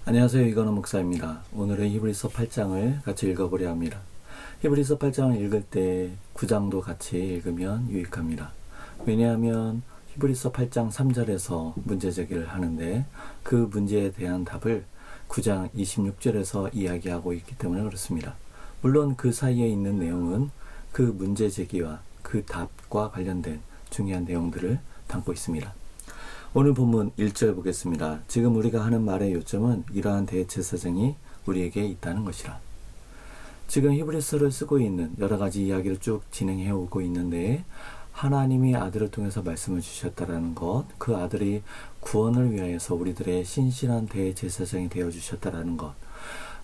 안녕하세요. 이건우 목사입니다. 오늘은 히브리서 8장을 같이 읽어보려 합니다. 히브리서 8장을 읽을 때 9장도 같이 읽으면 유익합니다. 왜냐하면 히브리서 8장 3절에서 문제 제기를 하는데 그 문제에 대한 답을 9장 26절에서 이야기하고 있기 때문에 그렇습니다. 물론 그 사이에 있는 내용은 그 문제 제기와 그 답과 관련된 중요한 내용들을 담고 있습니다. 오늘 본문 1절 보겠습니다. 지금 우리가 하는 말의 요점은 이러한 대제사장이 우리에게 있다는 것이라. 지금 히브리서를 쓰고 있는 여러 가지 이야기를 쭉 진행해 오고 있는데 하나님이 아들을 통해서 말씀을 주셨다라는 것, 그 아들이 구원을 위하여서 우리들의 신실한 대제사장이 되어주셨다라는 것,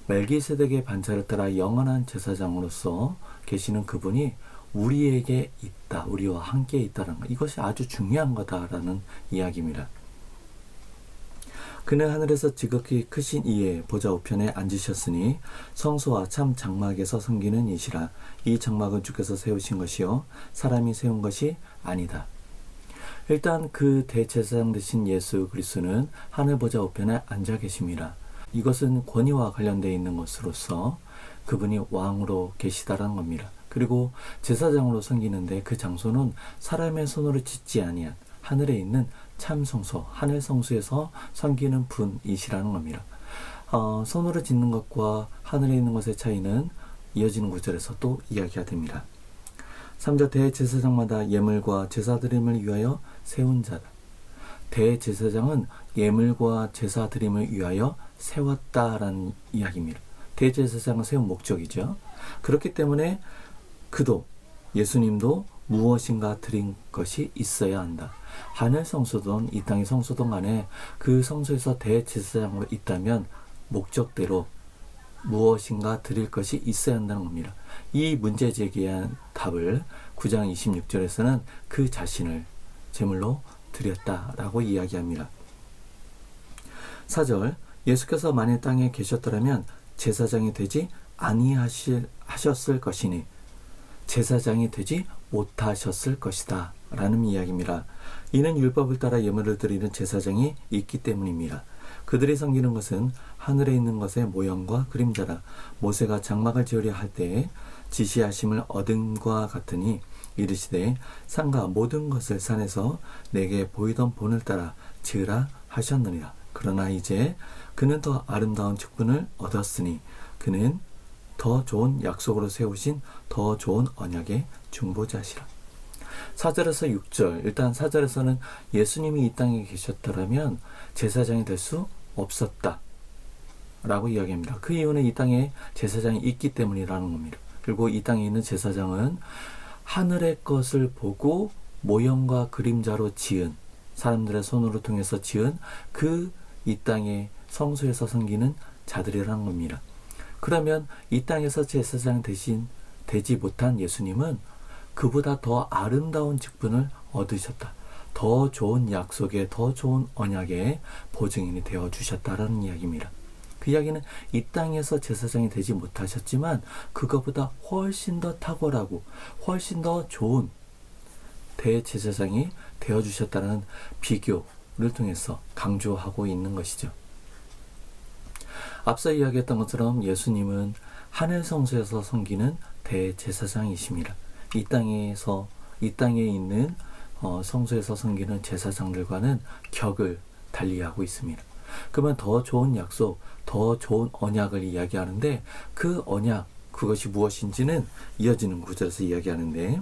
멜기세덱의 반차를 따라 영원한 제사장으로서 계시는 그분이 우리에게 있다, 우리와 함께 있다는 것, 이것이 아주 중요한 거다라는 이야기입니다. 그는 하늘에서 지극히 크신 이의 보좌 우편에 앉으셨으니 성소와 참 장막에서 섬기는 이시라. 이 장막은 주께서 세우신 것이요 사람이 세운 것이 아니다. 일단 그 대제사장 되신 예수 그리스도는 하늘 보좌 우편에 앉아 계십니다. 이것은 권위와 관련되어 있는 것으로서 그분이 왕으로 계시다라는 겁니다. 그리고 제사장으로 섬기는데 그 장소는 사람의 손으로 짓지 아니한 하늘에 있는 참 성소, 하늘 성소에서 섬기는 분이시라는 겁니다. 손으로 짓는 것과 하늘에 있는 것의 차이는 이어지는 구절에서 또 이야기가 됩니다. 3절 대제사장마다 예물과 제사드림을 위하여 세운 자다. 대제사장은 예물과 제사드림을 위하여 세웠다라는 이야기입니다. 대제사장을 세운 목적이죠. 그렇기 때문에 그도 예수님도 무엇인가 드린 것이 있어야 한다. 하늘 성소든 이 땅의 성소든 간에 그 성소에서 대제사장으로 있다면 목적대로 무엇인가 드릴 것이 있어야 한다는 겁니다. 이 문제 제기한 답을 9장 26절에서는 그 자신을 제물로 드렸다라고 이야기합니다. 4절 예수께서 만일 땅에 계셨더라면 제사장이 되지 아니하셨을 것이니 제사장이 되지 못하셨을 것이다 라는 이야기입니다. 이는 율법을 따라 예물을 드리는 제사장이 있기 때문입니다. 그들이 섬기는 것은 하늘에 있는 것의 모형과 그림자라. 모세가 장막을 지으려 할 때에 지시하심을 얻음과 같으니 이르시되 산과 모든 것을 산에서 내게 보이던 본을 따라 지으라 하셨느니라. 그러나 이제 그는 더 아름다운 직분을 얻었으니 그는 더 좋은 약속으로 세우신 더 좋은 언약의 중보자시라. 4절에서 6절, 일단 4절에서는 예수님이 이 땅에 계셨더라면 제사장이 될 수 없었다 라고 이야기합니다. 그 이유는 이 땅에 제사장이 있기 때문이라는 겁니다. 그리고 이 땅에 있는 제사장은 하늘의 것을 보고 모형과 그림자로 지은, 사람들의 손으로 통해서 지은 그 이 땅의 성소에서 섬기는 자들이라는 겁니다. 그러면 이 땅에서 제사장 대신 되지 못한 예수님은 그보다 더 아름다운 직분을 얻으셨다. 더 좋은 약속의, 더 좋은 언약의 보증인이 되어주셨다라는 이야기입니다. 그 이야기는 이 땅에서 제사장이 되지 못하셨지만 그것보다 훨씬 더 탁월하고 훨씬 더 좋은 대제사장이 되어주셨다는 비교를 통해서 강조하고 있는 것이죠. 앞서 이야기했던 것처럼 예수님은 하늘 성소에서 섬기는 대제사장이십니다. 이 땅에 있는 성소에서 섬기는 제사장들과는 격을 달리하고 있습니다. 그러면 더 좋은 약속, 더 좋은 언약을 이야기하는데 그 언약, 그것이 무엇인지는 이어지는 구절에서 이야기하는데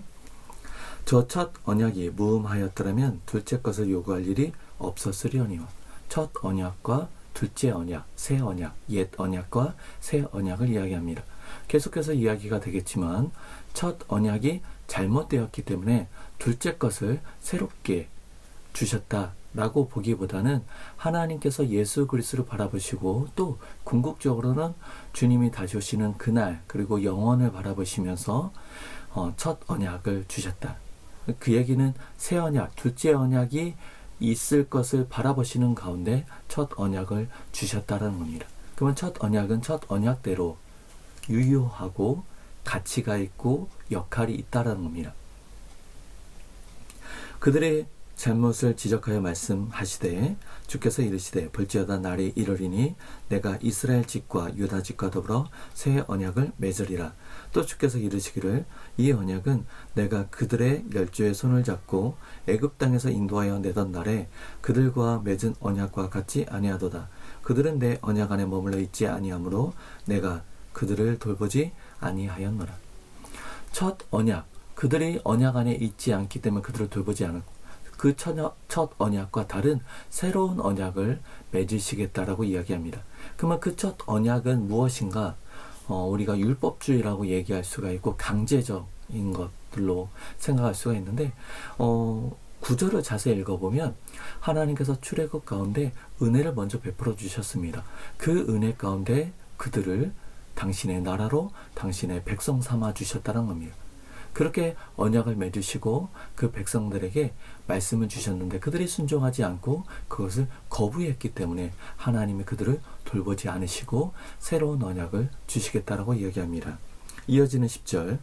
저 첫 언약이 무음하였더라면 둘째 것을 요구할 일이 없었으려니와. 첫 언약과 둘째 언약, 새 언약, 옛 언약과 새 언약을 이야기합니다. 계속해서 이야기가 되겠지만 첫 언약이 잘못되었기 때문에 둘째 것을 새롭게 주셨다라고 보기보다는 하나님께서 예수 그리스도를 바라보시고 또 궁극적으로는 주님이 다시 오시는 그날 그리고 영원을 바라보시면서 첫 언약을 주셨다. 그 얘기는 새 언약, 둘째 언약이 있을 것을 바라보시는 가운데 첫 언약을 주셨다는 겁니다. 그러면 첫 언약은 첫 언약대로 유효하고 가치가 있고 역할이 있다는 겁니다. 그들의 잘못을 지적하여 말씀하시되 주께서 이르시되 볼지어다 날이 이르리니 내가 이스라엘 집과 유다 집과 더불어 새 언약을 맺으리라. 또 주께서 이르시기를 이 언약은 내가 그들의 열조의 손을 잡고 애굽 땅에서 인도하여 내던 날에 그들과 맺은 언약과 같지 아니하도다. 그들은 내 언약 안에 머물러 있지 아니하므로 내가 그들을 돌보지 아니하였노라. 첫 언약, 그들이 언약 안에 있지 않기 때문에 그들을 돌보지 않았고 그 첫 언약과 다른 새로운 언약을 맺으시겠다라고 이야기합니다. 그러면 그 첫 언약은 무엇인가? 우리가 율법주의라고 얘기할 수가 있고 강제적인 것들로 생각할 수가 있는데 구절을 자세히 읽어보면 하나님께서 출애굽 가운데 은혜를 먼저 베풀어 주셨습니다. 그 은혜 가운데 그들을 당신의 나라로 당신의 백성 삼아 주셨다는 겁니다. 그렇게 언약을 맺으시고 그 백성들에게 말씀을 주셨는데 그들이 순종하지 않고 그것을 거부했기 때문에 하나님이 그들을 돌보지 않으시고 새로운 언약을 주시겠다라고 이야기합니다. 이어지는 10절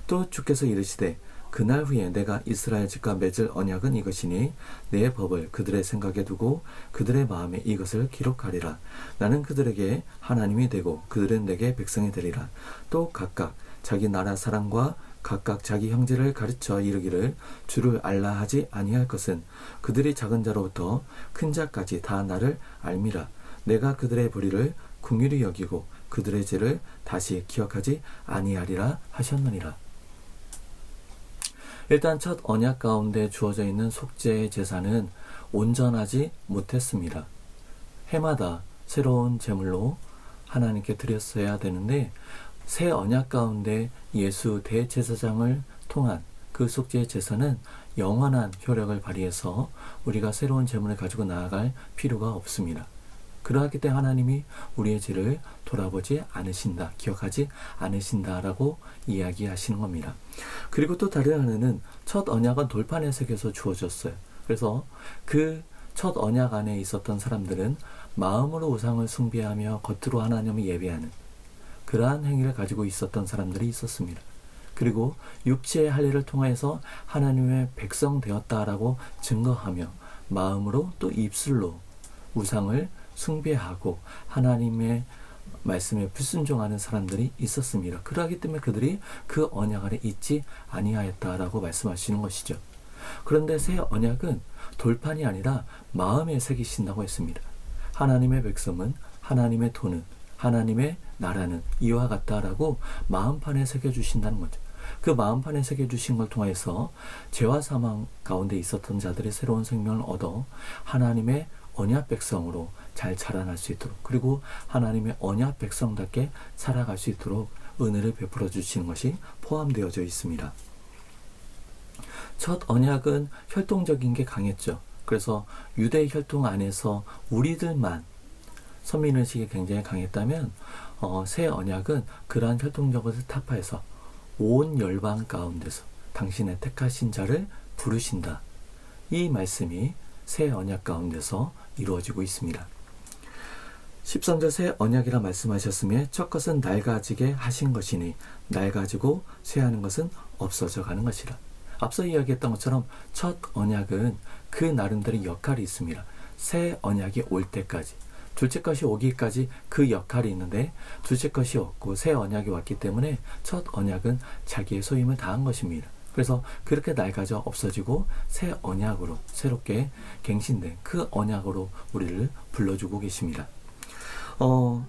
또 주께서 이르시되 그날 후에 내가 이스라엘 집과 맺을 언약은 이것이니 내 법을 그들의 생각에 두고 그들의 마음에 이것을 기록하리라. 나는 그들에게 하나님이 되고 그들은 내게 백성이 되리라. 또 각각 자기 나라 사람과 각각 자기 형제를 가르쳐 이르기를 주를 알라 하지 아니할 것은 그들이 작은 자로부터 큰 자까지 다 나를 알미라. 내가 그들의 불의를 긍휼히 여기고 그들의 죄를 다시 기억하지 아니하리라 하셨느니라. 일단 첫 언약 가운데 주어져 있는 속죄의 제사는 온전하지 못했습니다. 해마다 새로운 제물로 하나님께 드렸어야 되는데 새 언약 가운데 예수 대제사장을 통한 그 속죄의 제사는 영원한 효력을 발휘해서 우리가 새로운 제물을 가지고 나아갈 필요가 없습니다. 그러하기 때문에 하나님이 우리의 죄를 돌아보지 않으신다, 기억하지 않으신다라고 이야기하시는 겁니다. 그리고 또 다른 하나는 첫 언약은 돌판에 새겨서 주어졌어요. 그래서 그 첫 언약 안에 있었던 사람들은 마음으로 우상을 숭배하며 겉으로 하나님을 예배하는 그러한 행위를 가지고 있었던 사람들이 있었습니다. 그리고 육체의 할례를 통해서 하나님의 백성 되었다라고 증거하며 마음으로 또 입술로 우상을 숭배하고 하나님의 말씀에 불순종하는 사람들이 있었습니다. 그러하기 때문에 그들이 그 언약 안에 있지 아니하였다라고 말씀하시는 것이죠. 그런데 새 언약은 돌판이 아니라 마음에 새기신다고 했습니다. 하나님의 백성은 하나님의 돈은 하나님의 나라는 이와 같다라고 마음판에 새겨주신다는 거죠. 그 마음판에 새겨주신 걸 통해서 죄와 사망 가운데 있었던 자들이 새로운 생명을 얻어 하나님의 언약 백성으로 잘 자라날 수 있도록 그리고 하나님의 언약 백성답게 살아갈 수 있도록 은혜를 베풀어 주시는 것이 포함되어져 있습니다. 첫 언약은 혈통적인 게 강했죠. 그래서 유대 혈통 안에서 우리들만 선민의식이 굉장히 강했다면 새 언약은 그러한 혈통적을 타파해서 온 열방 가운데서 당신의 택하신 자를 부르신다. 이 말씀이 새 언약 가운데서 이루어지고 있습니다. 13절 새 언약이라 말씀하셨으며 첫 것은 낡아지게 하신 것이니 낡아지고 쇠하는 것은 없어져 가는 것이라. 앞서 이야기했던 것처럼 첫 언약은 그 나름대로 역할이 있습니다. 새 언약이 올 때까지 둘째 것이 오기까지 그 역할이 있는데 둘째 것이 없고 새 언약이 왔기 때문에 첫 언약은 자기의 소임을 다한 것입니다. 그래서 그렇게 낡아져 없어지고 새 언약으로 새롭게 갱신된 그 언약으로 우리를 불러주고 계십니다.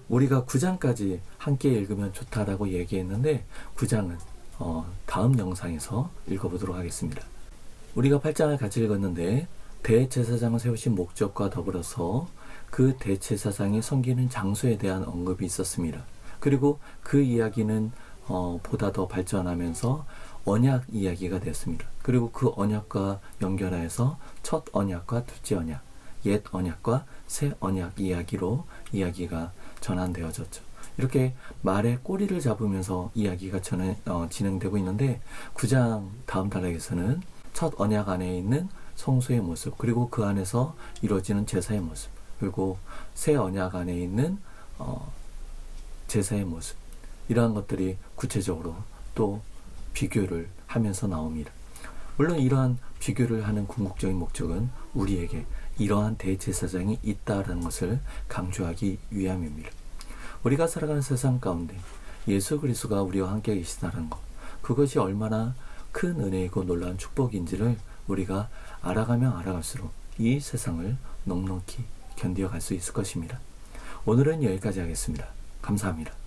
우리가 9장까지 함께 읽으면 좋다라고 얘기했는데 9장은 다음 영상에서 읽어보도록 하겠습니다. 우리가 8장을 같이 읽었는데 대제사장을 세우신 목적과 더불어서 그 대제사장이 섬기는 장소에 대한 언급이 있었습니다. 그리고 그 이야기는 보다 더 발전하면서 언약 이야기가 됐습니다. 그리고 그 언약과 연결해서 첫 언약과 둘째 언약, 옛 언약과 새 언약 이야기로 이야기가 전환되어졌죠. 이렇게 말의 꼬리를 잡으면서 이야기가 진행되고 있는데 9장 다음 단락에서는 첫 언약 안에 있는 성소의 모습 그리고 그 안에서 이루어지는 제사의 모습 그리고 새 언약 안에 있는 제사의 모습 이러한 것들이 구체적으로 또 비교를 하면서 나옵니다. 물론 이러한 비교를 하는 궁극적인 목적은 우리에게 이러한 대제사장이 있다라는 것을 강조하기 위함입니다. 우리가 살아가는 세상 가운데 예수 그리스도가 우리와 함께 계시다는 것, 그것이 얼마나 큰 은혜이고 놀라운 축복인지를 우리가 알아가면 알아갈수록 이 세상을 넉넉히 견디어갈 수 있을 것입니다. 오늘은 여기까지 하겠습니다. 감사합니다.